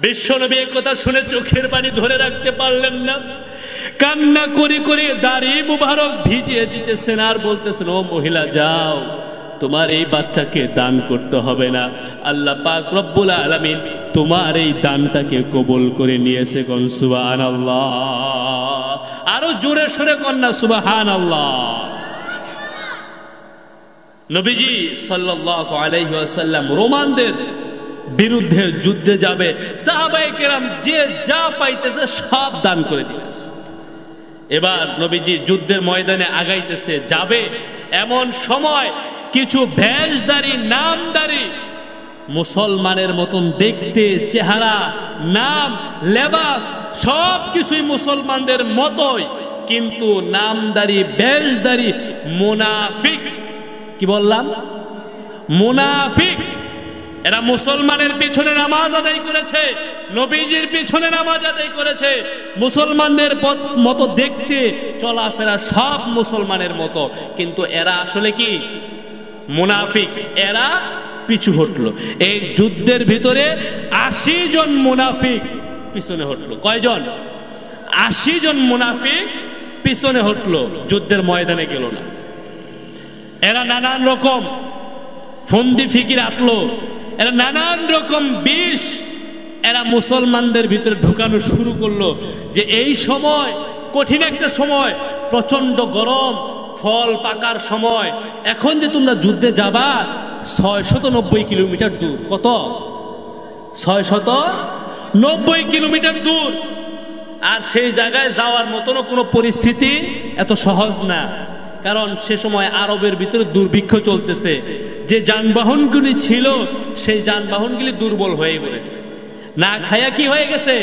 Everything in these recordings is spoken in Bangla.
বিশ্বনবী এই কথা শুনে চোখের পানি ধরে রাখতে পারলেন না, কান্না করে করে দাড়ি মুবারক ভিজিয়ে দিতেছেন আর বলতেছেন, ও মহিলা যাও, তোমার এই বাচ্চাকে দান করতে হবে না, আল্লাহ পাক রব্বুল আলামিন তোমার এই দানটাকে কবুল করে নিয়েছে। কোন সুবহানাল্লাহ, আরো জোরে সরে কন্যা সুবহানাল্লাহ। নবীজি সাল্লাল্লাহু আলাইহি ওয়াসাল্লাম রোমানদের বিরুদ্ধে যুদ্ধে যাবে, সাহাবায়ে কেরাম যে যা পাইতেছে সব দান করে দিতেছে। এবার নবীজি যুদ্ধের ময়দানে আগাইতেছে, যাবে, এমন সময় কিছু ভেষধারী নামধারী মুসলমানের মতন দেখতে, চেহারা, নাম, লেবাস সব কিছুই মুসলমানদের মতোই, কিন্তু নামধারী ভেষধারী মুনাফিক। কি বললাম? মুনাফিক। এরা মুসলমানের পিছনে নামাজ আদায় করেছে, নবীজির পিছনে নামাজ আদায় করেছে, মুসলমানদের মতো দেখতে, চলাফেরা সব মুসলমানের মতো, কিন্তু এরা আসলে কি? মুনাফিক। এরা পিছু হটলো। এই যুদ্ধের ভিতরে 80 জন মুনাফিক পিছনে হটলো। কয়জন? 80 জন মুনাফিক পিছনে হটলো, যুদ্ধের ময়দানে গেল না। এরা নানান রকম ফন্দি ফিকির আটলো, এরা নানান রকম বিষ এরা মুসলমানদের ভিতরে ঢুকানো শুরু করলো, যে এই সময় কঠিন একটা সময়, প্রচন্ড গরম, ফল পাকার সময়, এখন যে তোমরা যুদ্ধে যাবা 690 কিলোমিটার দূর। কত? 690 কিলোমিটার দূর। আর সেই জায়গায় যাওয়ার মতনও কোনো পরিস্থিতি এত সহজ না, কারণ সে সময় আরবের ভিতরে দুর্ভিক্ষ চলতেছে। যে যানবাহনগুলি ছিল সেই যানবাহনগুলি দুর্বল হয়ে পড়েছে, না খায়া কি হয়ে গেছে?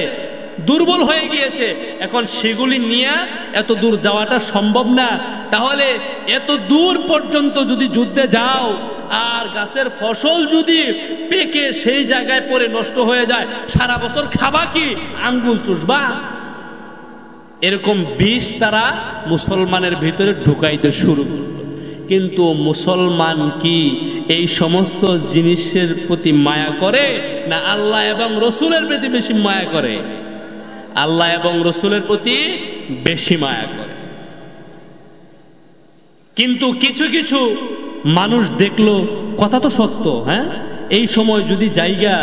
দুর্বল হয়ে গিয়েছে। এখন সেগুলি নিয়ে এত দূর যাওয়াটা সম্ভব না। তাহলে এত দূর পর্যন্ত যদি যুদ্ধে যাও আর গাছের ফসল যদি পেকে সেই জায়গায় পড়ে নষ্ট হয়ে যায়, সারা বছর খাবা কি? আঙ্গুল চুষবা? এরকম বিষ তারা মুসলমানের ভিতরে ঢুকাইতে শুরু করল। কিন্তু মুসলমান কি এই সমস্ত জিনিসের প্রতি মায়া করে, না আল্লাহ এবং রসুলের প্রতি বেশি মায়া করে? আল্লাহ এবং রসুলের প্রতি বেশি মায়া করে। কিন্তু কিছু কিছু মানুষ দেখলো, কথা তো সত্য, হ্যাঁ, এই সময় যদি জায়গা,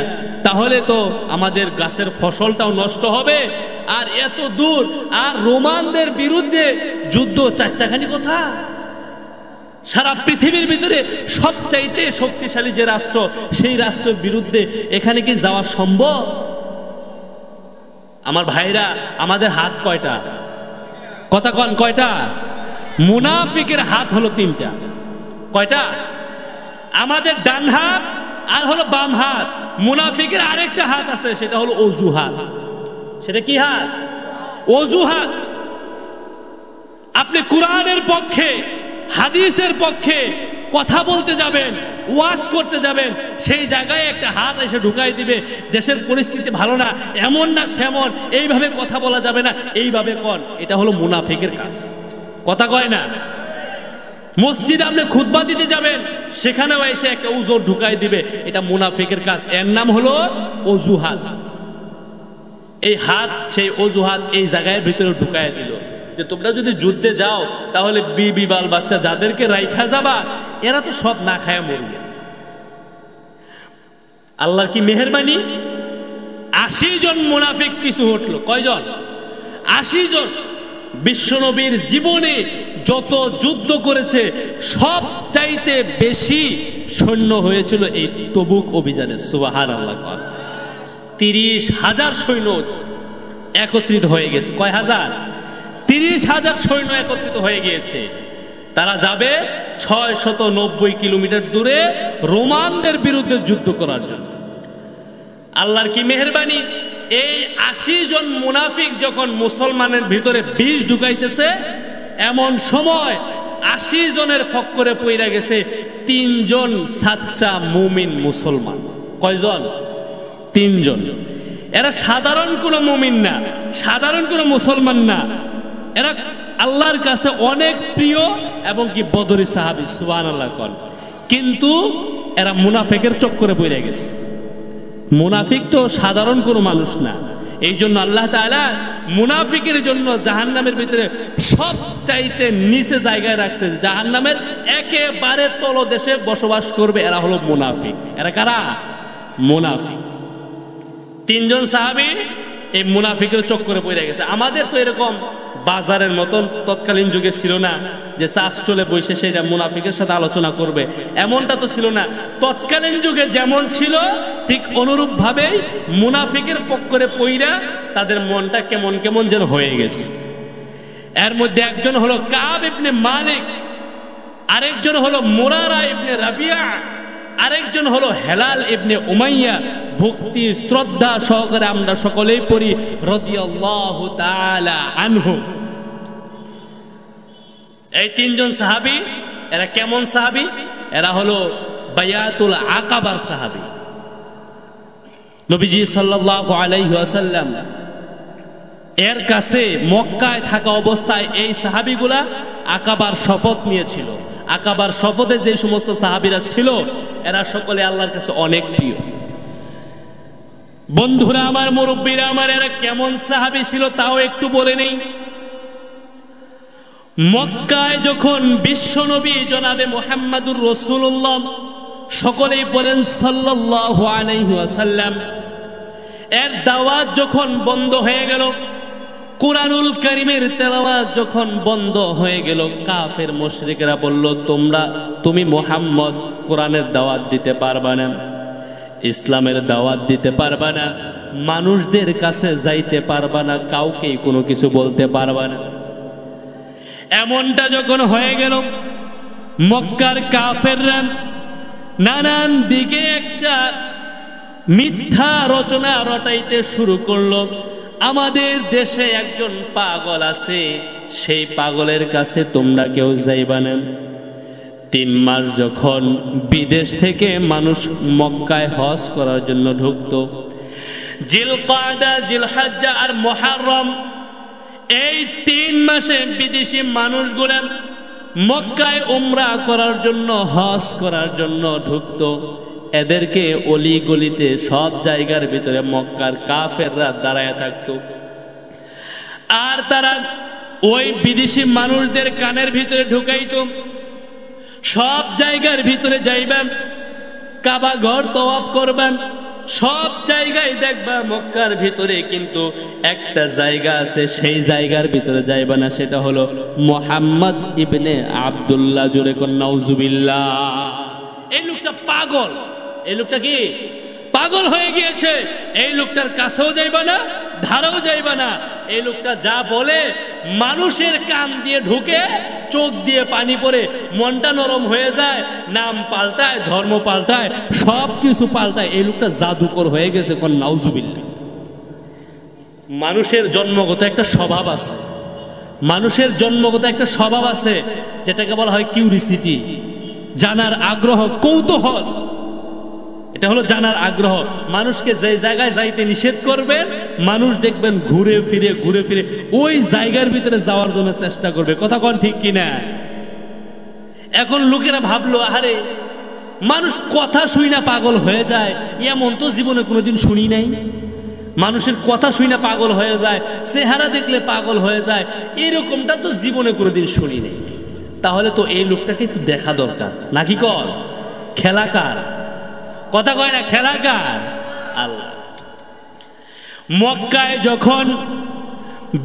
তাহলে তো আমাদের গাছের ফসলটাও নষ্ট হবে, আর এত দূর, আর রোমানদের বিরুদ্ধে যুদ্ধ, চারটাখানি কথা। সারা পৃথিবীর ভিতরে সবচাইতে শক্তিশালী যে রাষ্ট্র, সেই রাষ্ট্রের বিরুদ্ধে এখানে কি যাওয়া সম্ভব? আমার ভাইরা, আমাদের হাত কয়টা? কথা কন, কয়টা? মুনাফিকের হাত হলো 3টা। কয়টা? আমাদের ডান হাত আর হলো বাম হাত। মুনাফিকের আরেকটা হাত আছে, সেটা হলো অজুহাত। সেটা কি হাত? অজুহাত। আপনি কোরআনের পক্ষে, হাদিসের পক্ষে কথা বলতে যাবেন, ওয়াজ করতে যাবেন, সেই জায়গায় একটা হাত এসে ঢুকাই দিবে, দেশের পরিস্থিতি ভালো না, এমন না সেমন, এইভাবে কথা বলা যাবে না, এইভাবে কর। এটা হলো মুনাফিকের কাজ। কথা কয় না? মসজিদে আপনি খুতবা দিতে যাবেন, সেখানেও এসে একটা উজর ঢুকাই দিবে, এটা মুনাফিকের কাজ। এর নাম হলো অজুহাত। এই হাত, সেই অজুহাত এই জায়গায় ভিতরে ঢুকাই দিল, যে তোমরা যদি যুদ্ধে যাও তাহলে বিবি বাল বাচ্চা যাদেরকে রাইখা যাবা, এরা তো সব না খায়া মরবে। আল্লাহর কি মেহেরবানি! 80 জন মুনাফিক পিছু হটলো। কয়জন? 80 জন। বিশ্বনবীর জীবনে যত যুদ্ধ করেছে সব চাইতে বেশি সৈন্য হয়েছিল এই তবুক অভিযানে। সুবহানাল্লাহ। 30,000 সৈন্য একত্রিত হয়ে গেছে। কয় হাজার? 30,000 সৈন্য একত্রিত হয়ে গিয়েছে। তারা যাবে 690 কিলোমিটার দূরে রোমানদের বিরুদ্ধে যুদ্ধ করার জন্য। আল্লাহর কি মেহেরবানি! এই 80 জন মুনাফিক যখন মুসলমানের ভিতরে বিষ ঢুকাইতেছে, এমন সময় 80 জনের ফক্করে পইরা গেছে 3 জন সাচ্চা মুমিন মুসলমান। কয়জন? 3 জন। এরা সাধারণ কোনো মুমিন না, সাধারণ কোনো মুসলমান না, এরা আল্লাহর কাছে অনেক প্রিয় এবং কি বদরি সাহাবী। সুবহানাল্লাহ। কিন্তু এরা মুনাফিকের চক্করে পড়ে গেছে। মুনাফিক তো সাধারণ কোনো মানুষ না। এই জন্য আল্লাহ তাআলা মুনাফিকের জন্য জাহান্নামের ভিতরে সবচাইতে নিচে জায়গায় রাখছে। জাহান্নামের একেবারে তলদেশে বসবাস করবে, এরা হলো মুনাফিক। এরা কারা? মুনাফিক। তিনজন সাহাবী এই মুনাফিকের চক্করে পড়ে গেছে। আমাদের তো এরকম বাজারের মতন তৎকালীন যুগে ছিল না যে চা স্টলে বসে সেটা মুনাফিকের সাথে আলোচনা করবে, এমনটা তো ছিল না। তৎকালীন যুগে যেমন ছিল ঠিক অনুরূপ ভাবেই মুনাফিকের পক্ষরে পইরা তাদের মনটা কেমন কেমন যেন হয়ে গেছে। এর মধ্যে একজন হলো কাব ইবনে মালিক, আরেকজন হলো মুরারা ইবনে রাবিয়া, আরেকজন হলো হেলাল ইবনে উমাইয়া। ভক্তি শ্রদ্ধা সহকারে আমরা সকলেই পড়ি রাদিয়াল্লাহু তাআলা আনহু। এই তিনজন সাহাবী, এরা কেমন সাহাবী? এরা হলো বায়াতুল আকাবার সাহাবী। নবীজি সাল্লাল্লাহু আলাইহি ওয়াসাল্লাম এর কাছে মক্কায় থাকা অবস্থায় এই সাহাবীগুলা আকাবার শপথ নিয়েছিল। আকাবার শপথে যে সমস্ত সাহাবীরা ছিল এরা সকলে আল্লাহর কাছে অনেক প্রিয়। বন্ধুরা আমার, মুরব্বীরা আমার, এরা কেমন সাহাবী ছিল তাও একটু বলে নেই। মক্কায় যখন বিশ্বনবী জনাবে মুহাম্মাদুর রাসূলুল্লাহ, সকলেই বলেন সাল্লাল্লাহু আলাইহি ওয়াসাল্লাম, এর দাওয়াত যখন বন্ধ হয়ে গেল, কুরআনুল কারীমের তেলাওয়াত যখন বন্ধ হয়ে গেল, কাফের মুশরিকরা বলল, তুমি মুহাম্মদ কোরআনের দাওয়াত দিতে পারবা না, ইসলামের দাওয়াত দিতে পারবা না, মানুষদের কাছে যাইতে পারবা না, কাউকেই কোনো কিছু বলতে পারবা না। এমনটা যখন হয়ে গেল, মক্কার কাফেররা নানান দিকে একটা মিথ্যা রচনা রটাইতে শুরু করলো। আমাদের দেশে একজন পাগল আছে, সেই পাগলের কাছে তোমরা কেউ যাইবা না। 3 মাস যখন বিদেশ থেকে মানুষ মক্কায় হজ করার জন্য ঢুকতো, জিলকাদা, জিলহজ্জা আর মুহররম, এই 3 মাসে বিদেশি মানুষগুলা মক্কায় উমরা করার জন্য, হজ করার জন্য ঢুকতো। এদেরকে অলি গলিতে সব জায়গার ভিতরে মক্কার কাফেররা দাঁড়ায় থাকতো, আর তারা ওই বিদেশি মানুষদের কানের ভিতরে ঢুকাইতো। সব জায়গার ভিতরে যাইবেন, কাবা ঘর তওয়াফ করবেন, সব জায়গায় দেখবা মক্কার ভিতরে কিন্তু একটা জায়গা আছে, সেই জায়গার ভিতরে যাইবা না, সেটা হলো মুহাম্মদ ইবনে আব্দুল্লাহ। জোরে কোন নাউজুবিল্লাহ। এই লোকটা পাগল, এই লোকটা কি পাগল হয়ে গিয়েছে। এই লোকটার কাছেও যাইবা না, ধারেও যাইবা না। এই লোকটা যা বলে মানুষের কান দিয়ে ঢুকে, চোখ দিয়ে পানি পড়ে, মনটা নরম হয়ে যায়, নাম পাল্টায়, ধর্ম পাল্টায়, সব কিছু পাল্টায়। এই লোকটা জাদুকর হয়ে গেছে, কোন নাউজুবিল্লাহ। মানুষের জন্মগত একটা স্বভাব আছে, মানুষের জন্মগত একটা স্বভাব আছে যেটাকে বলা হয় কিউরিসিটি, জানার আগ্রহ, কৌতূহল। এটা হলো জানার আগ্রহ। মানুষকে যে জায়গায় যাইতে নিষেধ করবেন, মানুষ দেখবেন ঘুরে ফিরে ওই জায়গার ভিতরে যাওয়ার জন্য চেষ্টা করবে। কথা কোন ঠিক কিনা? এখন লোকেরা ভাবলো, আরে মানুষ কথা শুই না পাগল হয়ে যায়, এমন তো জীবনে কোনোদিন শুনি নাই। মানুষের কথা শুই না পাগল হয়ে যায়, চেহারা দেখলে পাগল হয়ে যায়, এরকমটা তো জীবনে কোনোদিন শুনি নাই। তাহলে তো এই লোকটাকে একটু দেখা দরকার নাকি? কর খেলাকার, কথা কয় না, খেলাকার আল্লাহ। মক্কায় যখন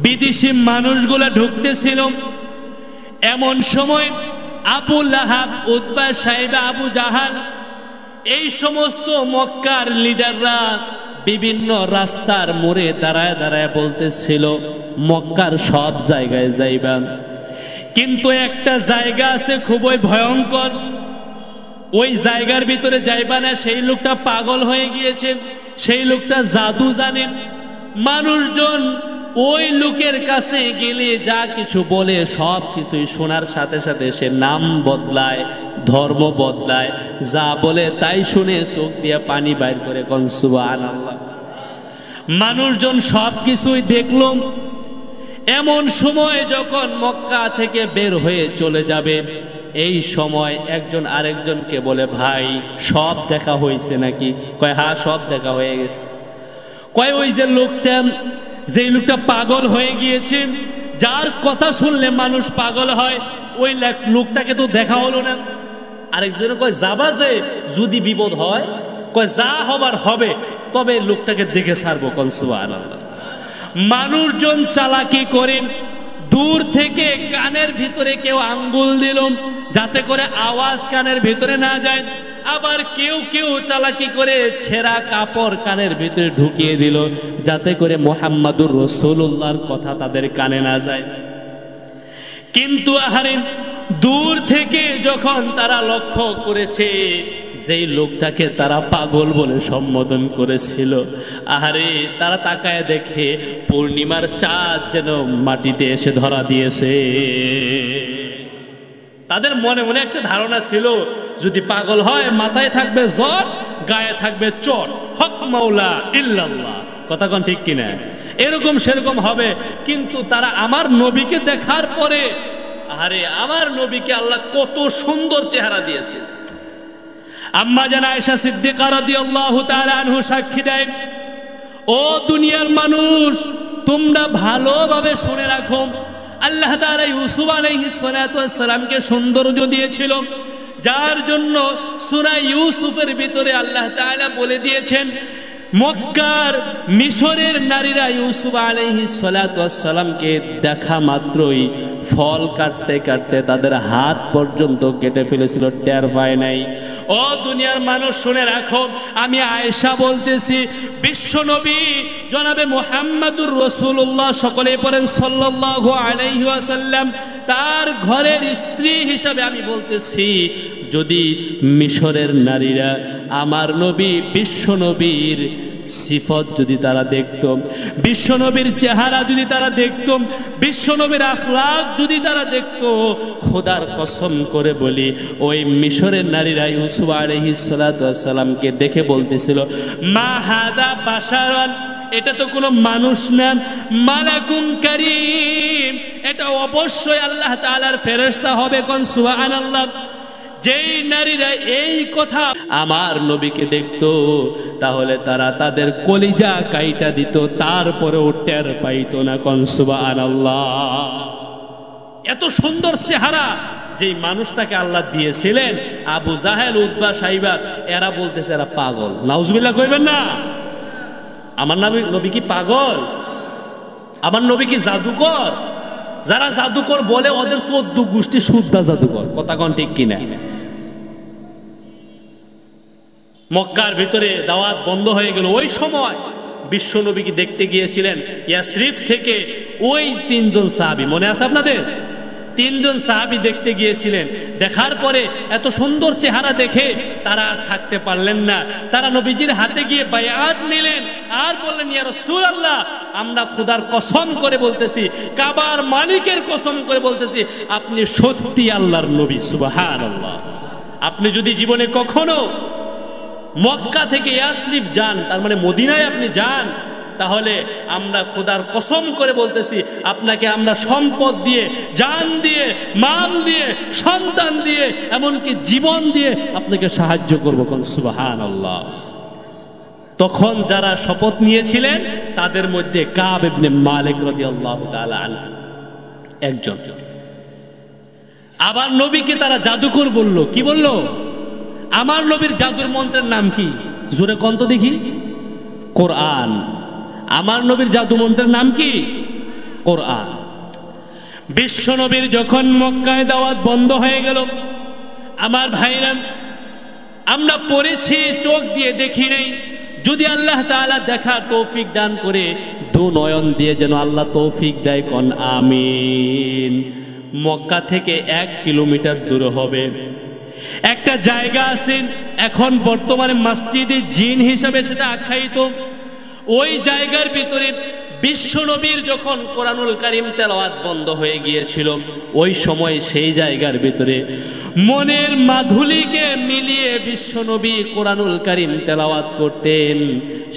বিদেশি মানুষগুলা ঢুকতেছিল, এমন সময় আবু লাহাব, উতবা, সাইবা, আবু জাহাল, এই সমস্ত মক্কার লিডাররা বিভিন্ন রাস্তার মোড়ে দাঁড়ায় দাঁড়ায় বলতেছিল, মক্কার সব জায়গায় যাইবা, কিন্তু একটা জায়গা আছে খুবই ভয়ঙ্কর, ওই জায়গার ভিতরে যাইবা না। সেই লোকটা পাগল হয়ে গিয়েছে, সেই লোকটা জাদু জানেন। মানুষজন ওই লোকের কাছে গেলে যা কিছু বলে সব কিছুই শোনার সাথে সাথে সে নাম বদলায়, ধর্ম বদলায়, যা বলে তাই শুনে চোখ দিয়ে পানি বাইর করে কোন সুবহানাল্লাহ। মানুষজন সব কিছুই দেখলো। এমন সময় যখন মক্কা থেকে বের হয়ে চলে যাবে, এই সময় একজন আরেকজনকে বলে, ভাই সব দেখা হয়েছে নাকি? কয় হ্যাঁ সব দেখা হয়ে গেছে। কয় ওই যে লোকটা পাগল হয়ে গিয়েছে, যার কথা শুনলে মানুষ পাগল হয়, ওই লোকটাকে তো দেখা হলো না। আরেকজনে কয় যাবা যে, যদি বিপদ হয়, কয় যা হবার হবে, তবে লোকটাকে দেখে ছাড়বো। কোন সুবহানাল্লাহ। মানুষজন চালাকি করেন, দূর থেকে কানের ভিতরে কেউ আঙ্গুল দিল যাতে করে আওয়াজ কানের ভিতরে না যায়, আবার কেউ কেউ চালাকি করে ছেঁড়া কাপড় কানের ভিতরে ঢুকিয়ে দিল যাতে করে মুহাম্মাদুর রাসূলুল্লাহর কথা তাদের কানে না যায়। কিন্তু আহারে দূর থেকে যখন তারা লক্ষ্য করেছে যেই লোকটাকে তারা পাগল বলে সম্বোধন করেছিল, আহারে তারা তাকায় দেখে পূর্ণিমার চাঁদ যেন মাটিতে এসে ধরা দিয়েছে। তাদের মনে মনে একটা ধারণা ছিল, যদি পাগল হয় মাথায় থাকবে জ্বর, গায়ে থাকবে চট, হক মাওলা ইল্লাল্লাহ। কথা কোন ঠিক কিনা? এরকম সেরকম হবে। কিন্তু তারা আমার নবীকে দেখার পরে, আরে আমার নবীকে আল্লাহ কত সুন্দর চেহারা দিয়েছে। আম্মা জান আয়েশা সিদ্দিকা রাদিয়াল্লাহু তাআলা আনহু সাক্ষী দেয়, ও দুনিয়ার মানুষ তোমরা ভালোভাবে শুনে রাখো, আল্লাহ তাআলা ইউসুফ আলাইহিস সালাতু ওয়াস সালামকে সৌন্দর্য দিয়েছিল, যার জন্য সূরা ইউসুফের ভিতরে আল্লাহ তাআলা বলে দিয়েছেন মক্কার মিশরের নারীরা ইউসুফ আলাইহিস সালাতু ওয়াস সালামকে দেখা মাত্রই ফল কাটতে কাটতে তাদের হাত পর্যন্ত কেটে ফেলেছিল, টের পায় নাই। ও দুনিয়ার মানুষ শুনে রাখো, আমি আয়েশা বলতেছি, বিশ্ব নবী জনাবে মুহাম্মাদুর রাসূলুল্লাহ, সকলে পড়েন সাল্লাল্লাহু আলাইহি ওয়াসাল্লাম, তার ঘরের স্ত্রী হিসাবে আমি বলতেছি, যদি মিশরের নারীরা আমার নবী বিশ্ব নবীর সিফত যদি তারা দেখত, বিশ্ব নবীর চেহারা যদি তারা দেখত, বিশ্ব নবীর আখলাক যদি তারা দেখত, খোদার কসম করে বলি ওই মিশরের নারীরা ইউসুফ আলাইহিস সালাতু ওয়াস সালামকে দেখে বলতেছিল, মা হাদা বাশারান, এটা তো কোনো মানুষ না, মালাকুন কারীম, এটা অবশ্যই আল্লাহ তাআলার ফেরেশতা হবে। কোন সুবহানাল্লাহ। যেই নারীরা এই কথা আমার নবীকে দেখতো, তাহলে তারা তাদের কলিজা কাইটা দিত, তারপরেও টের পাইতো না। কোন সুবহানাল্লাহ। এত সুন্দর চেহারা যেই মানুষটাকে আল্লাহ দিয়েছিলেন, আবু জাহেল, উতবা, সাইবা, এরা বলতেছে এরা পাগল। নাউজুবিল্লাহ কইবেন না। আমার নবী কি পাগল? আমার নবী কি জাদুকর? যারা জাদুকর বলে ওদের 14 গোষ্ঠী শুদ্ধ জাদুকর। কথা কোন ঠিক কিনা? মক্কার ভিতরে দাওয়াত বন্ধ হয়ে গেল। ওই সময় বিশ্ব নবীকে দেখতে গিয়েছিলেন ইয়াসরিফ থেকে ওই 3 জন সাহাবী, মনে আছে আপনাদের? 3 জন সাহাবী দেখতে গিয়েছিলেন। দেখার পরে এত সুন্দর চেহারা দেখে তারা আর থাকতে পারলেন না। তারা নবীজির হাতে গিয়ে বায়াত নিলেন আর বললেন, ইয়া রাসূলুল্লাহ, আমরা খোদার কসম করে বলতেছি, কাবার মালিকের কসম করে বলতেছি, আপনি সত্যি আল্লাহর নবী। সুবহানাল্লাহ। আপনি যদি জীবনে কখনো মক্কা থেকে ইয়াসরিফ যান, তার মানে মদিনায় আপনি যান, তাহলে আমরা খোদার কসম করে বলতেছি, আপনাকে আমরা সম্পদ দিয়ে, জান দিয়ে, মাল দিয়ে, সন্তান দিয়ে, এমনকি জীবন দিয়ে আপনাকে সাহায্য করব। কোন সুবহানাল্লাহ। তখন যারা শপথ নিয়েছিলেন তাদের মধ্যে কাব ইবনে মালিক রাদিয়াল্লাহু তাআলা আনহু একজন। আবার নবীকে তারা জাদুকর বলল। কি বলল? আমার নবীর জাদুর মন্ত্রের নাম কি? জোরে কোন তো দেখি। কোরআন। আমার নবীর জাদু মন্ত্রের নাম কি? কোরআন। বিশ্ব নবীর যখন মক্কায় দাওয়াত বন্ধ হয়ে গেল, আমার ভাইরা, আমরা পড়েছি, চোখ দিয়ে দেখি নাই। যদি আল্লাহ তাআলা দেখার তৌফিক দান করে, দু নয়ন দিয়ে যেন আল্লাহ তৌফিক দেয়। কোন আমিন। মক্কা থেকে 1 কিলোমিটার দূরে হবে একটা জায়গা আছে, এখন বর্তমানে মসজিদে জিন হিসাবে সেটা আখ্যায়িত। ওই জায়গার ভিতরে বিশ্ব নবীর যখন কোরআনুল কারীম তেলাওয়াত বন্ধ হয়ে গিয়েছিল, ওই সময় সেই জায়গার ভিতরে মনের মাধুরীকে মিলিয়ে বিশ্ব নবী কোরআনুল কারীম তেলাওয়াত করতেন।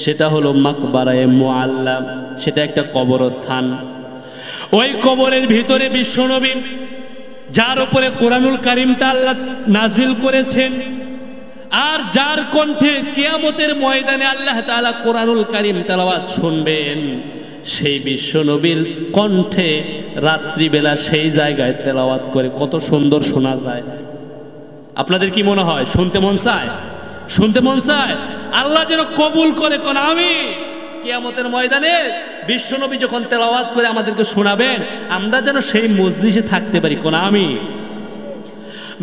সেটা হলো মাকবারায়ে মুআল্লাম, সেটা একটা কবরস্থান। ওই কবরের ভিতরে বিশ্ব নবী যার উপরে কোরআনুল কারীমটা আল্লাহ নাজিল করেছেন, আর যার কণ্ঠে কিয়ামতের ময়দানে আল্লাহ তাআলা কোরআনুল কারীম তেলাওয়াত শুনবেন, সেই বিশ্ব নবীর কণ্ঠে রাত্রিবেলা সেই জায়গায় তেলাওয়াত করে কত সুন্দর শোনা যায়। আপনাদের কি মনে হয়? শুনতে মন চায়? শুনতে মন চায়? আল্লাহ যেন কবুল করে, কোন আমি কিয়ামতের ময়দানে বিশ্বনবী যখন তেলাওয়াত করে আমাদেরকে শোনাবেন, আমরা যেন সেই মজলিসে থাকতে পারি, কোন আমি।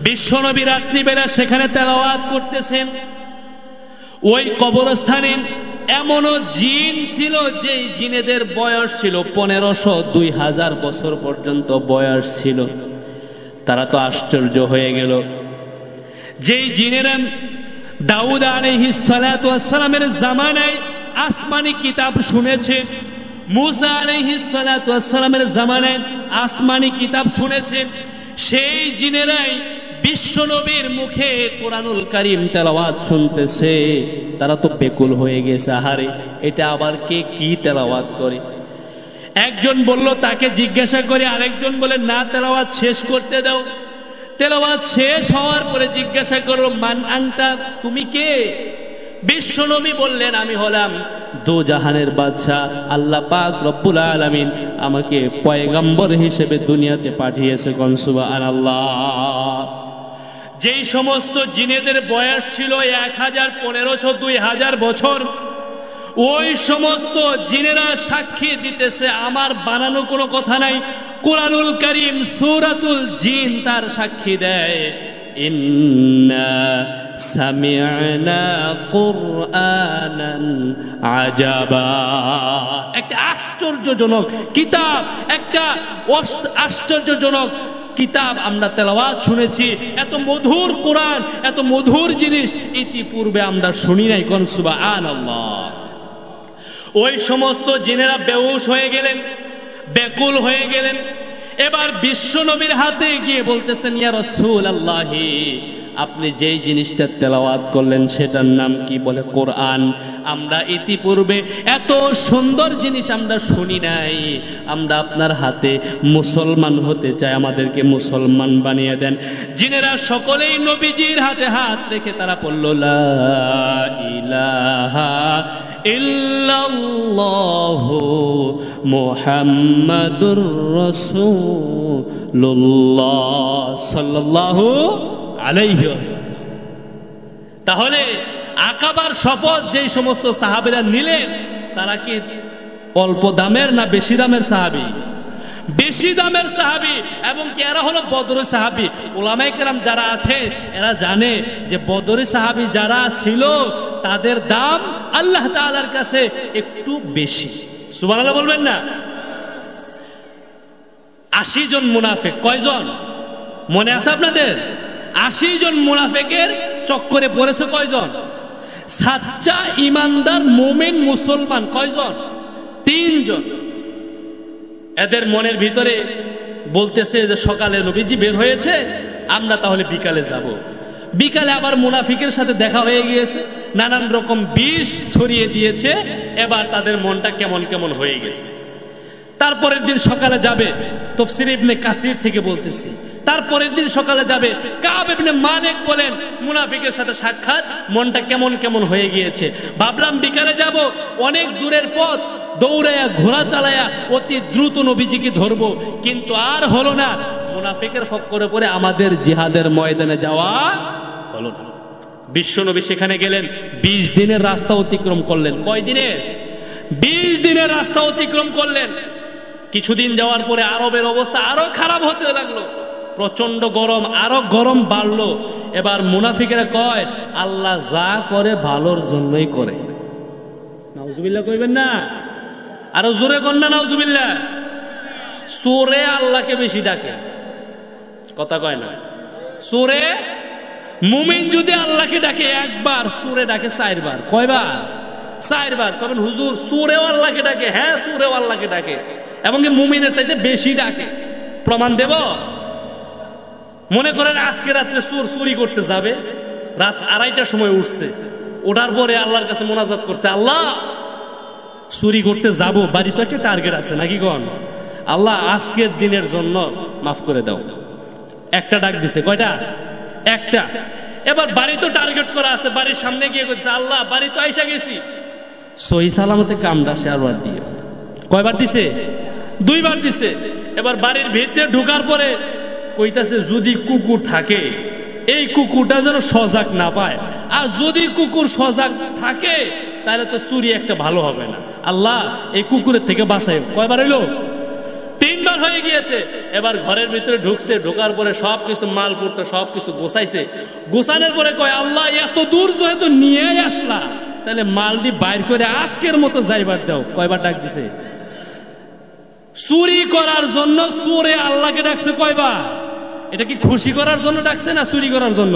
বিশ্বনবী রাত্রিবেলা সেখানে তেলাওয়াত করতেছেন। ওই কবরস্থানে এমনও জিন ছিল যে জিনেদের বয়স ছিল 1500-2000 বছর পর্যন্ত বয়স ছিল। তারা তো আশ্চর্য হয়ে গেল। যেই জিনেরা দাউদ আলাইহিস সালাতু ওয়াস সালামের জামানায় আসমানি কিতাব শুনেছে, মুসা আলাইহিস সালাতু ওয়াস সালামের জামানায় আসমানি কিতাব শুনেছে, সেই জিনেরাই বিশ্বনবীর মুখে কোরআনুল কারীম তেলাওয়াত শুনতেছে। তারা তো বেকুল হয়ে গেছে, আহারে এটা আবার কে কি তেলাওয়াত করে। একজন বলল তাকে জিজ্ঞাসা করে, আরেকজন বলে না, তেলাওয়াত শেষ করতে দাও। তেলাওয়াত শেষ হওয়ার পরে জিজ্ঞাসা করলো, মান আনতা, তুমি কে? বিশ্বনবী বললেন, আমি হলাম দো জাহানের বাদশাহ, আল্লাহ পাক রব্বুল আলামিন আমাকে পয়গম্বর হিসেবে দুনিয়াতে পাঠিয়েছে। কোন সুবহানাল্লাহ। যেই সমস্ত জিনেদের বয়স ছিল 1000-1500-2000 বছর, ওই সমস্ত জিনেরা সাক্ষী দিতেছে, আমার বানানো কোনো কথা নাই। কোরআনুল কারীম সূরাতুল জিন তার সাক্ষী দেয়, ইন্না সামি'না কুরআনান আজাবা। একটা আশ্চর্যজনক কিতাব, একটা আশ্চর্যজনক কিতাব আমরা তেলাওয়াত শুনেছি। এত মধুর কোরআন, এত মধুর জিনিস ইতিপূর্বে আমরা শুনি নাই। কোন সুবহানাল্লাহ। ওই সমস্ত জিনেরা বেহুশ হয়ে গেলেন, বেকুল হয়ে গেলেন। এবার বিশ্বনবীর হাতে গিয়ে বলতেছেন, ইয়া রাসূলুল্লাহ, আপনি যেই জিনিসটা তেলাওয়াত করলেন সেটার নাম কি? বলে কোরআন। আমরা ইতিপূর্বে এত সুন্দর জিনিস আমরা শুনি নাই। আমরা আপনার হাতে মুসলমান হতে চাই, আমাদেরকে মুসলমান বানিয়ে দেন। জিনেরা সকলেই নবীজির হাতে হাত রেখে তারা পড়ল, লা ইলাহা ইল্লাল্লাহু মুহাম্মাদুর রাসূলুল্লাহ সাল্লাল্লাহু আলাইহি ওয়াসাল্লাম। তাহলে আকাবার শপথ যেই সমস্ত সাহাবীরা নিলেন, তারা কি অল্প দামের না বেশি দামের সাহাবী? বেশি দামের সাহাবী। এবং কি এরা হলো বদরের সাহাবী। উলামায়ে কেরাম যারা আছে এরা জানে যে বদরের সাহাবী যারা ছিল তাদের দাম আল্লাহ তাআলার কাছে একটু বেশি। সুবহানাল্লাহ বলবেন না? 80 জন মুনাফিক, কয়জন মনে আছে আপনাদের? 80 জন মুনাফিকের চক্করে পড়েছে কয়জন? সাচ্চা ইমানদার মুমিন মুসলমান কয়জন? 3 জন। এদের মনের ভিতরে বলতেছে যে সকালে নবীজি বের হয়েছে, আমরা তাহলে বিকালে যাব। বিকালে আবার মুনাফিকের সাথে দেখা হয়ে গিয়েছে, নানান রকম বিষ ছড়িয়ে দিয়েছে। এবার তাদের মনটা কেমন কেমন হয়ে গেছে। তারপরের দিন সকালে যাবে, তাফসীর ইবনে কাসির থেকে বলতেছি, তারপরের দিন সকালে যাবে। কাব ইবনে মালিক বলেন, মুনাফিকের সাথে সাক্ষাৎ, মনটা কেমন কেমন হয়ে গিয়েছে। ভাবলাম বিকালে যাব, অনেক দূরের পথ, দৌড়ায়া ঘোড়া চালায়া অতি দ্রুত নবীজিকে ধরবো, কিন্তু আর হলো না। মুনাফিকের ফক্করে পড়ে আমাদের জিহাদের ময়দানে যাওয়া হলো না। বিশ্বনবী সেখানে গেলেন, 20 দিনের রাস্তা অতিক্রম করলেন। কয় দিনের? 20 দিনের রাস্তা অতিক্রম করলেন। কিছুদিন যাওয়ার পরে আরবের অবস্থা আরো খারাপ হতে লাগলো, প্রচন্ড গরম, আরো গরম বাড়লো। এবার মুনাফিকেরা কয়, আল্লাহ যা করে ভালোর জন্যই করে। নাউজুবিল্লাহ কইবেন না? আরো জোরে কর না নাউজুবিল্লাহ। সুরে আল্লাহকে বেশি ডাকে, কথা কয় না। সুরে মুমিন যদি আল্লাহকে ডাকে একবার, সুরে ডাকে 4 বার। কয়বার? 4 বার। কবেন হুজুর সুরেও আল্লাহকে ডাকে? হ্যাঁ, সুরেও আল্লাহকে ডাকে, এবং মুমিনের চাইতে বেশি ডাকে। প্রমাণ দেব? মনে করেন আজকে রাত্রে চুরি করতে যাবে, রাত 2:30টার সময় উঠছে, ওঠার পরে আল্লাহর কাছে মোনাজাত করছে, আল্লাহ চুরি করতে যাব, বাড়ি তো একটা টার্গেট আছে নাকি? কোন আল্লাহ আজকের দিনের জন্য মাফ করে দাও। একটা ডাক দিছে, কয়টা? একটা। এবার বাড়ি তো টার্গেট করা আছে, বাড়ির সামনে গিয়ে বলছে আল্লাহ বাড়ি তো আইসা গেছি, সহি সালামতে কামটা শেয়ারবার দিয়ে। কয়বার দিছে? 2 বার দিছে। এবার বাড়ির ভিতরে ঢোকার পরে কইতাছে যদি কুকুর থাকে এই কুকুরটা যেন সজাগ না পায়, আর যদি কুকুর সজাগ থাকে তাহলে তো চুরি একটা ভালো হবে না, আল্লাহ এই কুকুরের থেকে বাঁচাই। কয়বার হইলো? 3 বার হয়ে গিয়েছে। এবার ঘরের ভিতরে ঢুকছে, ঢোকার পরে সবকিছু মালপত্র সবকিছু গোছাইছে, গোছানোর পরে কয় আল্লাহ এত দূর যেহেতু নিয়ে আসলা তাহলে মালটি বাইর করে আজকের মতো যাইবার দাও। কয়বার ডাক দিছে? চুরি করার জন্য চোরে আল্লাহকে ডাকছে কয়বার? এটা কি খুশি করার জন্য ডাকছে না চুরি করার জন্য?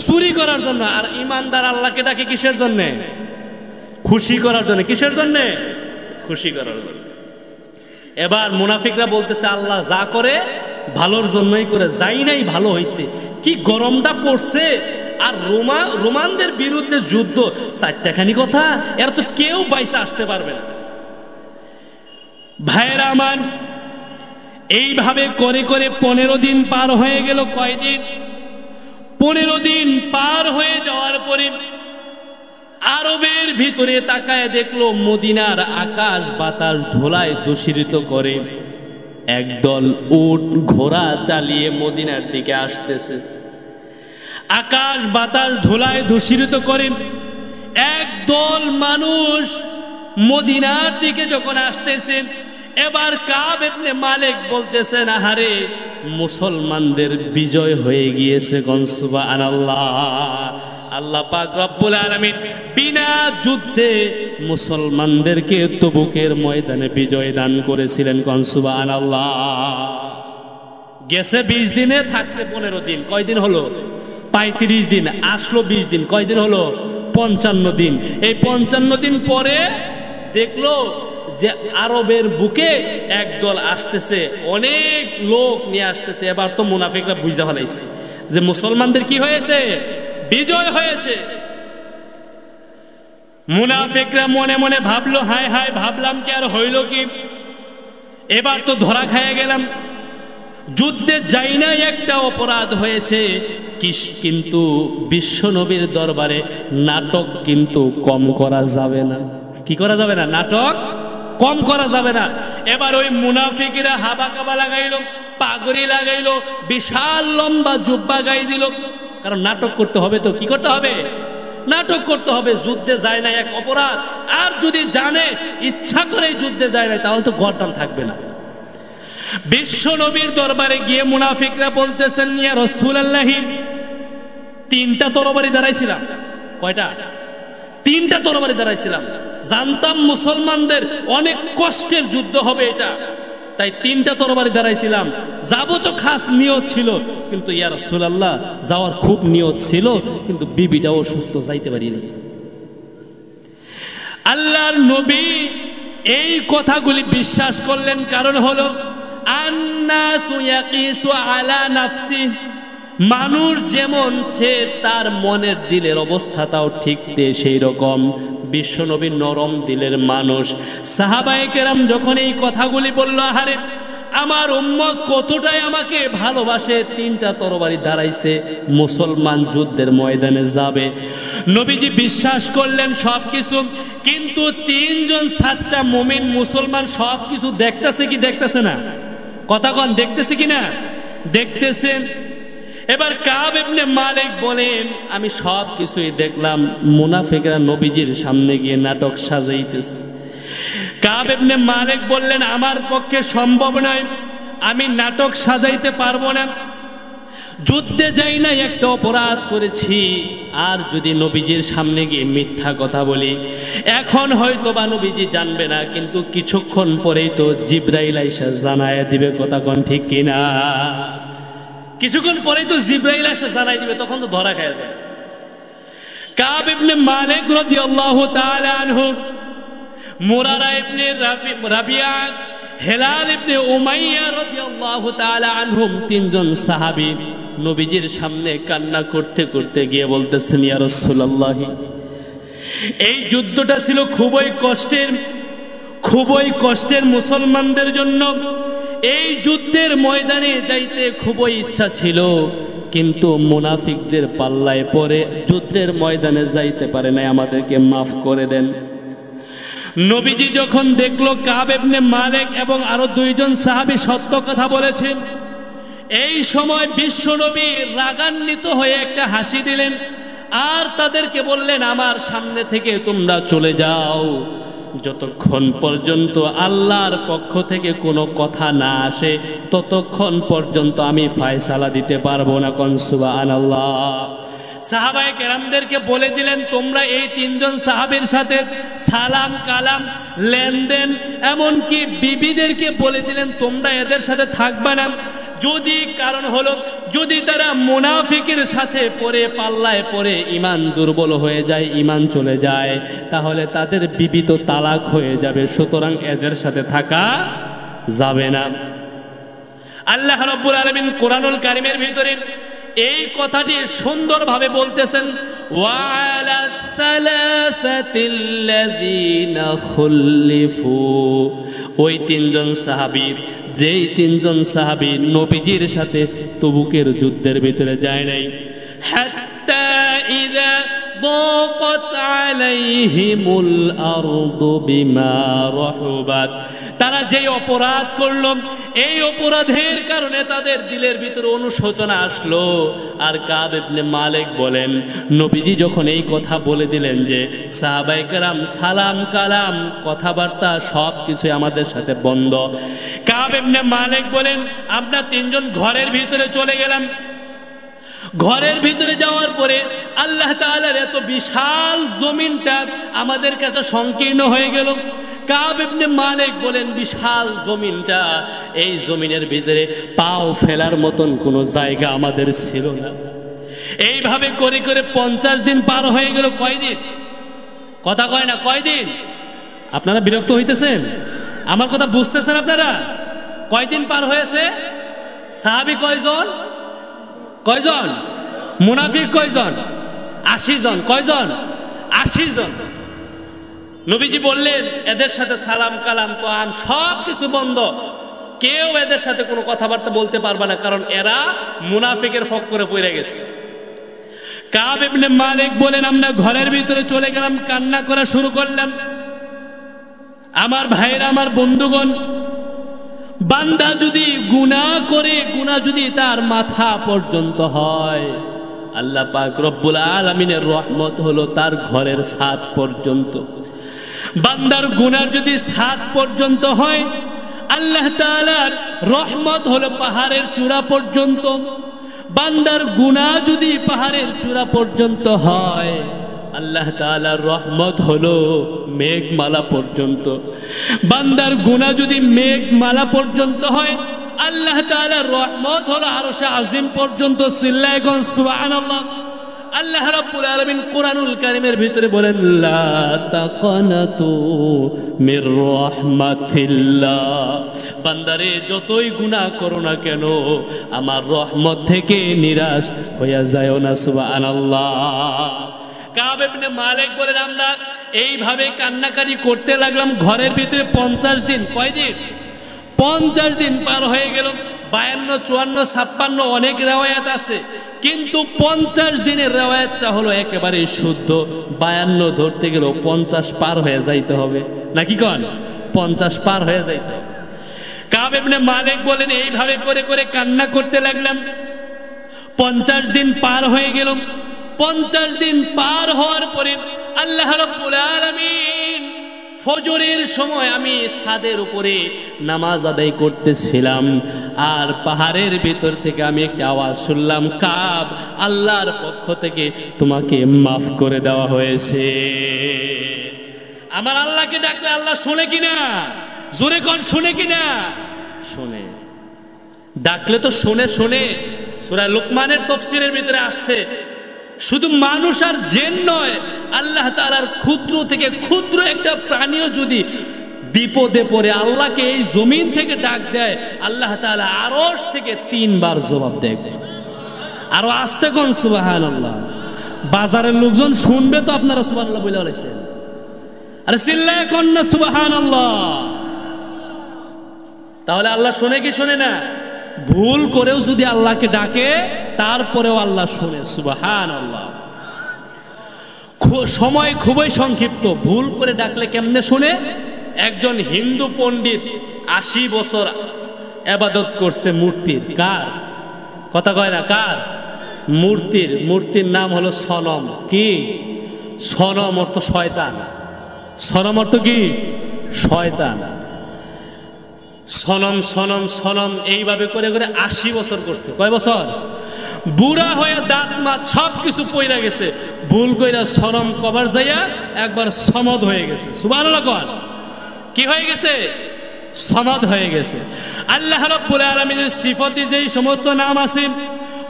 চুরি করার জন্য। আর ইমানদার আল্লাহকে ডাকে কিসের জন্য? খুশি করার জন্য। কিসের জন্য? খুশি করার জন্য। এবার মুনাফিকরা বলতেছে আল্লাহ যা করে ভালোর জন্যই করে, যাই নাই ভালো হয়েছে। কি গরমটা পড়ছে, আর রোমানদের বিরুদ্ধে যুদ্ধ, 4টাখানি কথা, এর তো কেউ বাইসা আসতে পারবে না। ভাইরা আমার, এইভাবে করে করে 15 দিন পার হয়ে গেল। কয়দিন? 15 দিন পার হয়ে যাওয়ার পরে আরবের ভিতরে তাকায় দেখলো মদিনার আকাশ বাতাস ধুলায় দূষিত করে একদল উট ঘোড়া চালিয়ে মদিনার দিকে আসতেছে। আকাশ বাতাস ধুলায় দূষিত করে একদল মানুষ মদিনার দিকে যখন আসতেছে, এবার কাব ইবনে মালিক বলতেছেন আহারে মুসলমানদের বিজয় হয়ে গিয়েছে। সুবহানাল্লাহ। আল্লাহ পাক রব্বুল আলামিন বিনা যুদ্ধে মুসলমানদেরকে তবুকের ময়দানে বিজয় দান করেছিলেন। সুবহানাল্লাহ। গেছে 20 দিনে, থাকছে 15 দিন। কয়দিন হলো? 35 দিন। আসলো 20 দিন। কয়দিন হলো? 55 দিন। এই 55 দিন পরে দেখলো যে আরবের বুকে একদল আসতেছে, অনেক লোক নিয়ে আসতেছে। এবার তো মুনাফিকরা বুঝা ফেলাইছে যে মুসলমানদের কি হয়েছে? বিজয় হয়েছে। মুনাফিকরা মনে মনে ভাবলো হায় হায়, ভাবলাম কি আর হইল কি, এবার তো ধরা খাইয়া গেলাম। যুদ্ধে যাই না একটা অপরাধ হয়েছে, কিন্তু বিশ্ব নবীর দরবারে নাটক কিন্তু কম করা যাবে না। কি করা যাবে না? নাটক কম করা যাবে না। এবার ওই মুনাফিকরা হাবা কাবা লাগাইলো, পাগড়ি লাগাইলো, বিশাল লম্বা জুব্বা গাই দিল, কারণ নাটক করতে হবে। তো কি করতে হবে? নাটক করতে হবে। যুদ্ধে যায় না এক অপরাধ, আর যদি জানে ইচ্ছা করে যুদ্ধে যায় না তাহলে তো গর্দান থাকবে না। বিশ্ব নবীর দরবারে গিয়ে মুনাফিকরা বলতেছেন ইয়া রাসূলুল্লাহ, 3টা তরবারি দাঁড়াইছিলাম। কয়টা? 3টা তরবারি দাঁড়াইছিলাম। জানতাম মুসলমানদের অনেক কষ্টের যুদ্ধ হবে এটা, তাই 3টা তরবারি দাঁড়াইছিলাম। যাবো তো খাস নিয়ত ছিল, কিন্তু ইয়া রাসূলুল্লাহ যাওয়ার খুব নিয়ত ছিল, কিন্তু বিবিটা অসুস্থ, যাইতে পারিনি। আল্লাহর নবী এই কথাগুলি বিশ্বাস করলেন, কারণ হলো আন্নাসু ইয়াকিসু আলা নাফসি, মানুষ যেমন সে তার মনের দিলের অবস্থাটাও ঠিক সেই রকম। বিশ্বনবী নরম দিলের মানুষ। সাহাবায়ে কেরাম যখন এই কথাগুলি বলল, আহারে আমার উম্মত কতটাই আমাকে ভালোবাসে, 3টা তরবারি দাঁড়াইছে, মুসলমান যুদ্ধের ময়দানে যাবে। নবীজি বিশ্বাস করলেন সবকিছু, কিন্তু 3 জন সাচ্চা মুমিন মুসলমান সবকিছু দেখতেছে কি দেখতেছে না? কথা কন, দেখতেছে কি না? দেখতেছেন। এবার কাব ইবনে মালিক বলেন আমি সব কিছুই দেখলাম। মুনাফিকরা নবীজির সামনে গিয়ে নাটক সাজাইতেছে। কাব ইবনে মালিক বললেন আমার পক্ষে সম্ভব নয়, আমি নাটক সাজাইতে পারবো না। যুদ্ধে যাই না, একটা অপরাধ করেছি, আর যদি নবীজির সামনে গিয়ে মিথ্যা কথা বলি, এখন হয়তো বা নবীজি জানবে না, কিন্তু কিছুক্ষণ পরেই তো জিবরাইল আইসা জানায় দিবে। কথা কোন ঠিক কিনা? কিছুক্ষণ পরেই তো জিবরাইল এসে জানাই দিবে, তখন তো ধরা খায় যাবে। কাব ইবনে মালিক রাদিয়াল্লাহু তাআলা আনহু, মুরারা ইবনে রাবিয়া, হেলাল ইবনে উমাইয়া রাদিয়াল্লাহু তাআলা আনহুম, 3 জন সাহাবী নবীজির সামনে কান্না করতে করতে গিয়ে বলতেছেন ইয়া রাসূলুল্লাহ, এই যুদ্ধটা ছিল খুবই কষ্টের মুসলমানদের জন্য। এই যুদ্ধের ময়দানে যাইতে খুবই ইচ্ছা ছিল, কিন্তু মুনাফিকদের পাল্লায় পড়ে যুদ্ধের ময়দানে যাইতে পারে নাই, আমাদেরকে মাফ করে দেন। নবীজি যখন দেখলো কাব ইবনে মালিক এবং আরো দুইজন সাহাবী সত্য কথা বলেছেন, এই সময় বিশ্বনবী রাগান্বিত হয়ে একটা হাসি দিলেন আর তাদেরকে বললেন, আমার সামনে থেকে তোমরা চলে যাও, যতক্ষণ পর্যন্ত আল্লাহর পক্ষ থেকে কোনো কথা না আসে ততক্ষণ পর্যন্ত আমি ফয়সালা দিতে পারবো না। কোন সুবহানাল্লাহ। সাহাবায়ে কেরামদেরকে বলে দিলেন, তোমরা এই তিনজন সাহাবীর সাথে সালাম কালাম লেনদেন, এমনকি বিবিদেরকে বলে দিলেন তোমরা এদের সাথে থাকবে না। যদি কারণ হলো, যদি তারা মুনাফিকের সাথে পড়ে পাল্লায় পড়ে ইমান দুর্বল হয়ে যায়, ইমান চলে যায়, তাহলে তাদের বিবি তো তালাক হয়ে যাবে, সুতরাং এদের সাথে থাকা যাবে না। আল্লাহ রাব্বুল আলামিন কোরআনুল কারীমের ভিতরে এই কথাটি সুন্দরভাবে বলতেছেন, ওয়ালা সালাসাতিল্লাযীনা খুল্লিফু, ওই তিনজন সাহাবী, যেই তিনজন সাহাবী নবীজির সাথে তবুকের যুদ্ধের ভিতরে যায় নাই, হাত্তা ইযা দাকাত আলাইহিমুল আরদু বিমা রাহুবাত, তারা যেই অপরাধ করলো, এই অপরাধের কারণে তাদের দিলের ভিতরে অনুশোচনা আসলো। আর কাব ইবনে মালিক বলেন, নবীজি যখন এই কথা বলে দিলেন যে সাহাবায়ে কেরাম সালাম কালাম কথাবার্তা সব কিছু আমাদের সাথে বন্ধ, কাব ইবনে মালিক বলেন, আমরা তিনজন ঘরের ভিতরে চলে গেলাম। ঘরের ভিতরে যাওয়ার পরে আল্লাহ তাআলার এত বিশাল জমিনটা আমাদের কাছে সংকীর্ণ হয়ে গেল। কাব ইবনে মালিক বলেন, বিশাল জমিনটা, এই জমিনের ভিতরে পাও ফেলার মতন কোনো জায়গা আমাদের ছিল না। এইভাবে করে করে 50 দিন পার হয়ে গেল। কয়দিন? কথা কয় না, কয়দিন? আপনারা বিরক্ত হইতেছেন? আমার কথা বুঝতেছেন আপনারা? কয়দিন পার হয়েছে? সাহাবী কয়জন? কয়জন? মুনাফিক কয়জন? 80 জন। কয়জন? 80 জন। নবীজি বললেন, এদের সাথে সালাম কালাম তো আম সব কিছু বন্ধ, কেউ এদের সাথে কোনো কথাবার্তা বলতে পারবে না, কারণ এরা মুনাফিকের ফক্করে পড়ে গেছে। কাব ইবনে মালিক বলেন, আমরা ঘরের ভিতরে চলে গেলাম, কান্না করা শুরু করলাম। আমার ভাইরা, আমার বন্ধুগণ, বান্দা যদি গুনাহ করে, গুনাহ যদি তার মাথা পর্যন্ত হয়, আল্লাহ পাক রব্বুল আলামিনের রহমত হলো তার ঘরের ছাদ পর্যন্ত। বান্দার গুনাহ যদি ছাদ পর্যন্ত হয়, আল্লাহ তাআলার রহমত হলো পাহাড়ের চূড়া পর্যন্ত। বান্দার গুনাহ যদি পাহাড়ের চূড়া পর্যন্ত হয়, আল্লাহ তাআলার রহমত হলো মেঘমালা পর্যন্ত। বান্দার গুনাহ যদি মেঘমালা পর্যন্ত হয়, আল্লাহ তাআলার রহমত হলো আরশে আজিম পর্যন্ত। চিল্লায়ে কোন সুবহানাল্লাহ। আল্লাহ রাব্বুল আলামিন কোরআনুল কারীমের ভিতরে বলেন, লা তাকানাতু মির রাহমাতিল্লাহ, বান্দারে যতই গুনাহ করো না কেন আমার রহমত থেকে নিরাশ হইয়া যায় না। সুবহানাল্লাহ। কাব ইবনে মালিক বলেন, আমরা এইভাবে কান্নাকারি করতে লাগলাম ঘরের ভিতরে 50 দিন। কয়দিন? 50 দিন পার হয়ে গেল। 52, 54, 56 অনেক রিওয়ায়াত আছে, কিন্তু 50 দিনের রিওয়ায়াতটা হলো একেবারে শুদ্ধ। 52 ধরতে গেলেও 50 পার হয়ে যাইতে হবে, নাকি কোন? 50 পার হয়ে যাইতে হবে। কাব ইবনে মালিক বলেন, এইভাবে করে করে কান্না করতে লাগলাম। 50 দিন পার হয়ে গেল। 50 দিন পার হওয়ার পরে আল্লাহ রাব্বুল আলামিন ফজরের সময় আমি ছাদের উপরে নামাজ আদায় করতেছিলাম, আর পাহাড়ের ভিতর থেকে আমি একটা আওয়াজ শুনলাম, কাব, আল্লাহর পক্ষ থেকে তোমাকে মাফ করে দেওয়া হয়েছে। আমার আল্লাহকে ডাকলে আল্লাহ শুনে কিনা? জোরে কোন শুনে কিনা? শুনে। ডাকলে তো শুনে। শুনে সূরা লুকমানের তাফসীরের ভিতরে আসছে, শুধু মানুষ আর জিন নয়, আল্লাহ তাআলার ক্ষুদ্র থেকে ক্ষুদ্র একটা প্রাণীও যদি বিপদে পড়ে আল্লাহকে এই জমিন থেকে ডাক দেয়, আল্লাহ তাআলা আরশ থেকে 3 বার জবাব দেয়। আরো আস্তে কোন সুবহানাল্লাহ। বাজারের লোকজন শুনবে তো আপনারা সুবহানাল্লাহ বলে বলেছেন, আরে চিল্লায় কোন না সুবহানাল্লাহ। তাহলে আল্লাহ শোনে কি শোনে না? ভুল করেও যদি আল্লাহকে ডাকে তারপরেও আল্লাহ শোনে। সুবহানাল্লাহ। সময় খুবই সংক্ষিপ্ত, ভুল করে ডাকলে কেমনে শোনে? একজন হিন্দু পণ্ডিত 80 বছর ইবাদত করছে মূর্তির। কার কথা কয় না? কার? মূর্তির। মূর্তির নাম হলো সনম। কি সনম? অর্থ শয়তান। সনম অর্থ কি? শয়তান। সনম সনম সনম এইভাবে করে করে 80 বছর করছে। কয় বছর? বুড়া হয়ে দাঁত মাত সব কিছু পইরা গেছে। ভুল কইরা সনম কবার যাইয়া একবার সমদ হয়ে গেছে। সুবহানাল্লাহ। কি হয়ে গেছে? সমদ হয়ে গেছে। আল্লাহ রাব্বুল আলামিনের সিফাতে যেই সমস্ত নাম আছে,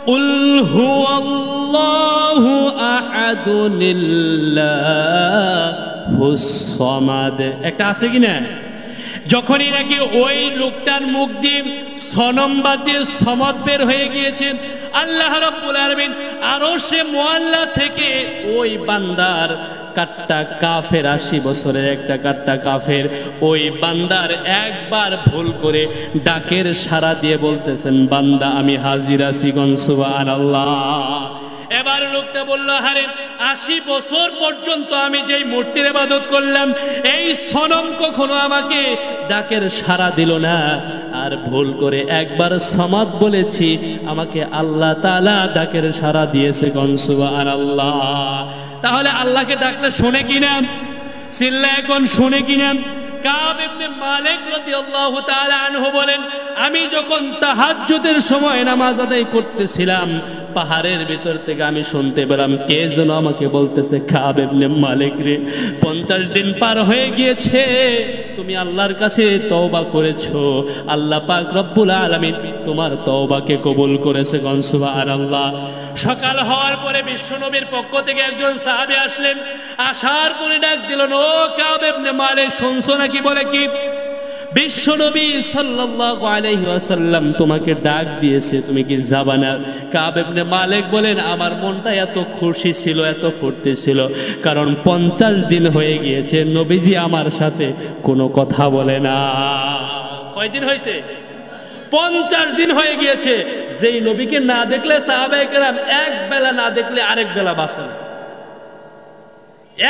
কুল হুয়াল্লাহু আহাদুল্লাহুস সামাদ, একটা আছে কি না? যখনই নাকি ওই লোকটার মুখ দিয়ে সনম বাদ দিয়ে সমদ বের হয়ে গিয়েছে, আল্লাহ রাব্বুল আলামিন আরশে মুআল্লা থেকে ওই বান্দার কাট্টা কাফের, 80 বছরের একটা কাট্টা কাফের, ওই বান্দার একবার ভুল করে ডাকের সাড়া দিয়ে বলতেছেন, বান্দা আমি হাজির আছি, গণ সুবহানাল্লাহ। এবার লোকটা বলল, আরে 80 বছর পর্যন্ত আমি যেই মূর্তির ইবাদত করলাম, এই সনম কখনো আমাকে ডাকের সাড়া দিল না, আর ভুল করে একবার সমাদ বলেছি, আমাকে আল্লাহ তাআলা ডাকের সাড়া দিয়েছে, গণ সুবহানাল্লাহ। তাহলে আল্লাহকে ডাকলে শোনে কিনা? চিল্লা এখন শোনে কিনা? কাব ইবনে মালিক রাদিয়াল্লাহু তাআলা আনহু বলেন, আমি যখন তাহাজ্জুদের সময় নামাজ আদায় করতেছিলাম, পাহাড়ের ভিতর থেকে আমি শুনতে পেলাম কে যেন আমাকে বলতেছে, কাব ইবনে মালিক রে, 50 দিন পার হয়ে গিয়েছে, তুমি আল্লাহর কাছে তওবা করেছো, আল্লাহ পাক রব্বুল আলামিন তোমার তওবাকে কবুল করেছে, গণ সুবহানাল্লাহ। সকাল হওয়ার পরে বিশ্বনবীর পক্ষ থেকে একজন সাহাবী আসলেন। আসার পরে ডাক দিলেন, ও কাব ইবনে মালিক, শুনছো নাকি? বলে কি? বিশ্বনবী সাল্লাল্লাহু আলাইহি ওয়াসাল্লাম তোমাকে ডাক দিয়েছে, তুমি কি যাবা না? কাব ইবনে মালিক বলেন, আমার মনটা এত খুশি ছিল, এত ফুর্তি ছিল, কারণ 50 দিন হয়ে গিয়েছে নবীজি আমার সাথে কোনো কথা বলে না। কয়দিন হয়েছে? 50 দিন হয়ে গিয়েছে। যেই নবীকে না দেখলে সাহাবায়ে কেরাম এক বেলা না দেখলে আরেক বেলা বাঁচে,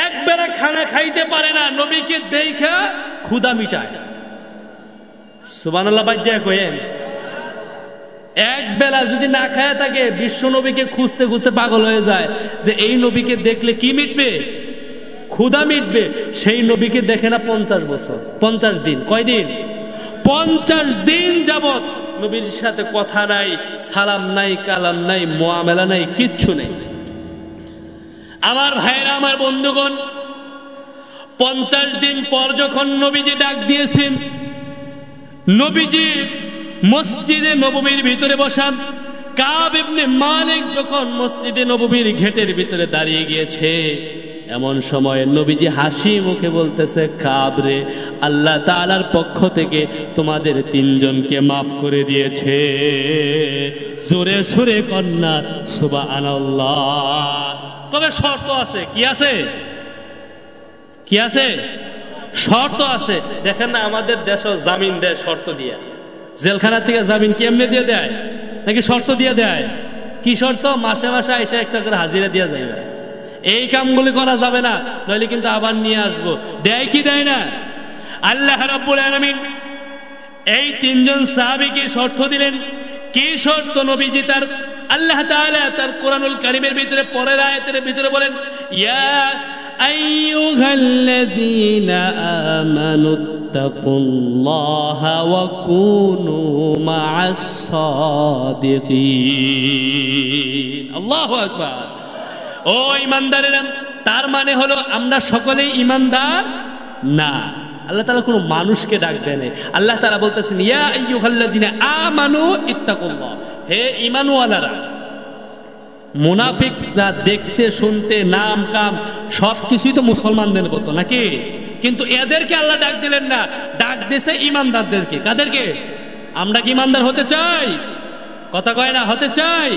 এক বেলা খানা খাইতে পারে না, নবীকে দেখা ক্ষুধা মিটায়। সুবহানাল্লাহ। বাজ্জা কইেন, এক বেলা যদি না খায় থাকে, বিশ্ব নবীকে খুঁজতে খুঁজতে পাগল হয়ে যায়, যে এই নবীকে দেখলে কি মিটবে? ক্ষুধা মিটবে। সেই নবীকে দেখে না 50 বছর, 50 দিন। কয়দিন? 50 দিন যাবত নবীর সাথে কথা নাই, সালাম নাই, কালাম নাই, মুআমালা নাই, কিচ্ছু নেই। আমার ভাইরা, আমার বন্ধুগণ, 50 দিন পর যখন নবীজি ডাক দিয়েছেন, নবীজি মসজিদে নববীর ভিতরে বসান। কাব ইবনে মালিক যখন মসজিদে নববীর গেটের ভিতরে দাঁড়িয়ে গিয়েছে, এমন সময় নবীজি হাসি মুখে বলতেছে, কাব রে, আল্লাহ তাআলার পক্ষ থেকে তোমাদের 3 জনকে মাফ করে দিয়েছে। জোরে সুরে কন্যা সুবহানাল্লাহ। তবে শর্ত আছে। কি আছে? কি আছে? শর্ত আছে। দেখেন না, আমাদের দেশও জামিন দেয় শর্ত দিয়ে। জেলখানা থেকে জামিন কেমনে দিয়ে দেয়? নাকি শর্ত দিয়ে দেয়? কি শর্ত? মাসে মাসে আইসা একটা করে হাজিরা দিয়ে যাইবে। এই কামগুলি করা যাবে না, নইলে কিন্তু আবার নিয়ে আসবো। দেয় কি দেয় না? আল্লাহ রাব্বুল আলামিন এই 3 জন সাহাবীকে শর্ত দিলেন। কি শর্ত? নবীজি তার আল্লাহ তাআলা তার কোরআনুল কারীমের ভিতরে পরের আয়াতের ভিতরে বলেন, ইয়া আইয়ুহাল্লাযীনা আমানুত্তাকুল্লাহা ওয়া কুনু মা'আস সাদিকিন। আল্লাহু আকবার। ও ঈমানদারেরা, তার মানে হলো আমরা সকলেই ঈমানদার না। আল্লাহ তাআলা কোনো মানুষকে ডাক দেয় না। আল্লাহ তাআলা বলতেছেন, ইয়া আইয়ুহাল্লাযীনা আমানু ইত্তাকুল্লাহ, হে ঈমানওয়ালারা। মুনাফিকরা দেখতে শুনতে নাম কাম সবকিছুই তো মুসলমানদের মতো নাকি, কিন্তু এদেরকে আল্লাহ ডাক দিলেন না, ডাক দিয়েছে ঈমানদারদেরকে। কাদেরকে? আমরা কি ঈমানদার হতে চাই? কথা কয় না, হতে চাই।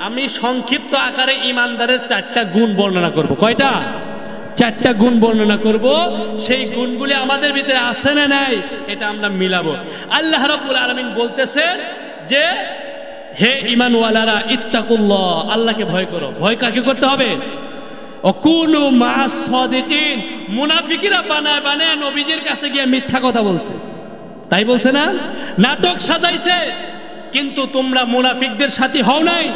আমি সংক্ষিপ্ত আকারে ঈমানদারের 4টা গুণ বর্ণনা করব। কয়টা? চারটা গুণ বর্ণনা করব, সেই গুণগুলি আমাদের ভিতরে আছে না নাই এটা আমরা মিলাবো। আল্লাহ রাব্বুল আলামিন বলতেছেন যে হে ঈমানওয়ালারা ইত্তাকুল্লাহ, আল্লাহকে ভয় করো। ভয় কাকে করতে হবে? অকুনু মাস সাদিকিন, মুনাফিকরা বানায় বানায় নবীজির কাছে গিয়ে মিথ্যা কথা বলছে, তাই বলছে না? নাটক সাজাইছে, কিন্তু তোমরা মুনাফিকদের সাথী হও নাই,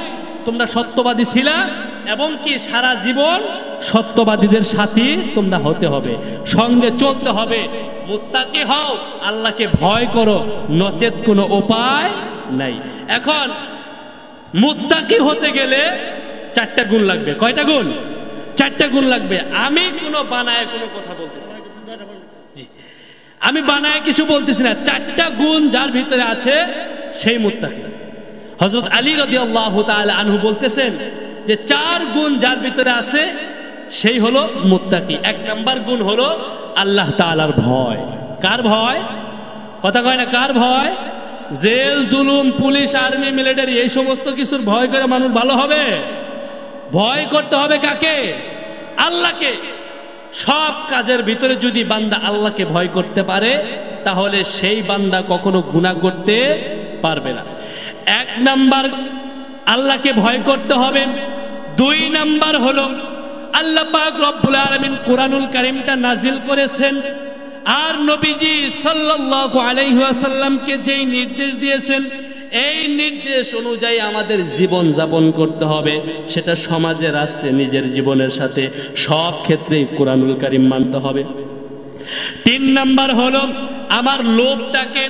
তোমরা সত্যবাদী ছিলা, এবং কি সারা জীবন সত্যবাদীদের সাথী তোমরা হতে হবে, সঙ্গে চলতে হবে। মুত্তাকি হও, আল্লাহকে ভয় করো, নচেত কোনো উপায় নাই। এখন মুত্তাকি হতে গেলে চারটা গুণ লাগবে। কয়টা গুণ? চারটা গুণ লাগবে। আমি কোনো বানায় কোনো কথা বলতেছি না, আমি বানায় কিছু বলতেছি না। চারটা গুণ যার ভিতরে আছে সেই মুত্তাকি। হযরত আলী রাদিয়াল্লাহু তাআলা আনহু বলতেছেন যে চার গুণ যার ভিতরে আছে সেই হলো মুত্তাকি। এক নাম্বার গুণ হলো আল্লাহ তাআলার ভয়। কার ভয়? কথা কয় না, কার ভয়? জেল, জুলুম, পুলিশ, আর্মি, মিলিটারি এই সমস্ত কিছুর ভয় করে মানুষ ভালো হবে? ভয় করতে হবে কাকে? আল্লাহকে। সব কাজের ভিতরে যদি বান্দা আল্লাহকে ভয় করতে পারে তাহলে সেই বান্দা কখনো গুনাহ করতে পারবে না। এক নাম্বার আল্লাহকে ভয় করতে হবে। দুই নাম্বার হলো আল্লাহ পাক রব্বুল আলামিন কোরআনুল কারীমটা নাজিল করেছেন, আর নবীজি সাল্লাল্লাহু আলাইহি ওয়াসাল্লামকে যেই নির্দেশ দিয়েছেন এই নির্দেশ অনুযায়ী আমাদের জীবন যাপন করতে হবে, সেটা সমাজে, রাষ্ট্রে, নিজের জীবনের সাথে সব ক্ষেত্রেই কোরআনুল কারীম মানতে হবে। তিন নাম্বার হলো আমার লোভটাকে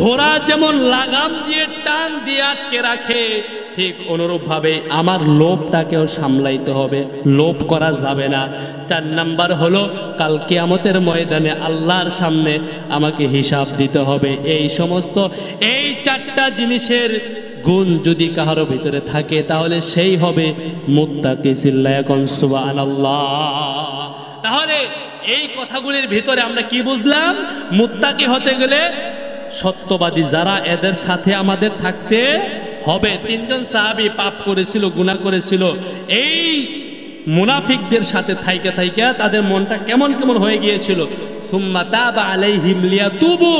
ঘোড়া যেমন লাগাম দিয়ে টান দিয়ে আটকে রাখে, ঠিক অনুরূপভাবে আমার লোভটাকেও সামলাইতে হবে, লোভ করা যাবে না। চার নাম্বার হলো কাল কিয়ামতের ময়দানে আল্লাহর সামনে আমাকে হিসাব দিতে হবে। এই চারটা জিনিসের গুণ যদি কারো ভিতরে থাকে তাহলে সেই হবে মুত্তাকি। চিল্লায়া কোন সুবহানাল্লাহ। তাহলে এই কথাগুলির ভিতরে আমরা কি বুঝলাম? মুত্তাকি হতে গেলে সত্যবাদী যারা, এদের সাথে আমাদের থাকতে হবে। তিনজন সাহাবী পাপ করেছিল, গুনাহ করেছিল, এই মুনাফিকদের সাথে থাইকা থাইকা তাদের মনটা কেমন কেমন হয়ে গিয়েছিল। সুম্মা তাবা আলাইহিম লিয়াতুবু,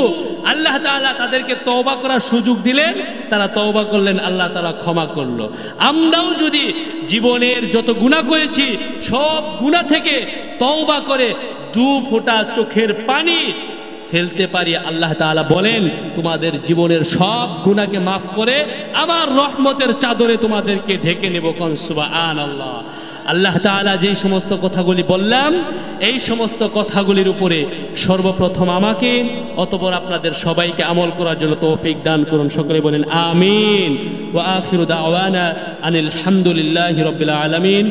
আল্লাহ তাআলা তাদেরকে তওবা করার সুযোগ দিলেন, তারা তওবা করলেন, আল্লাহ তাআলা ক্ষমা করলো। আমরাও যদি জীবনের যত গুনাহ করেছি সব গুনাহ থেকে তওবা করে দু ফোঁটা চোখের পানি ফেলতে পারি, আল্লাহ তাআলা বলেন তোমাদের জীবনের সব গুনাহকে মাফ করে আমার রহমতের চাদরে তোমাদেরকে ঢেকে নেব। কোন সুবহানাল্লাহ। আল্লাহ তাআলা যেই সমস্ত কথাগুলি বললাম এই সমস্ত কথাগুলির উপরে সর্বপ্রথম আমাকে অতঃপর আপনাদের সবাইকে আমল করার জন্য তৌফিক দান করুন। সকলে বলেন আমিন। ওয়া আখিরু দাওয়ানা আনিল হামদুলিল্লাহি রাব্বিল আলামিন।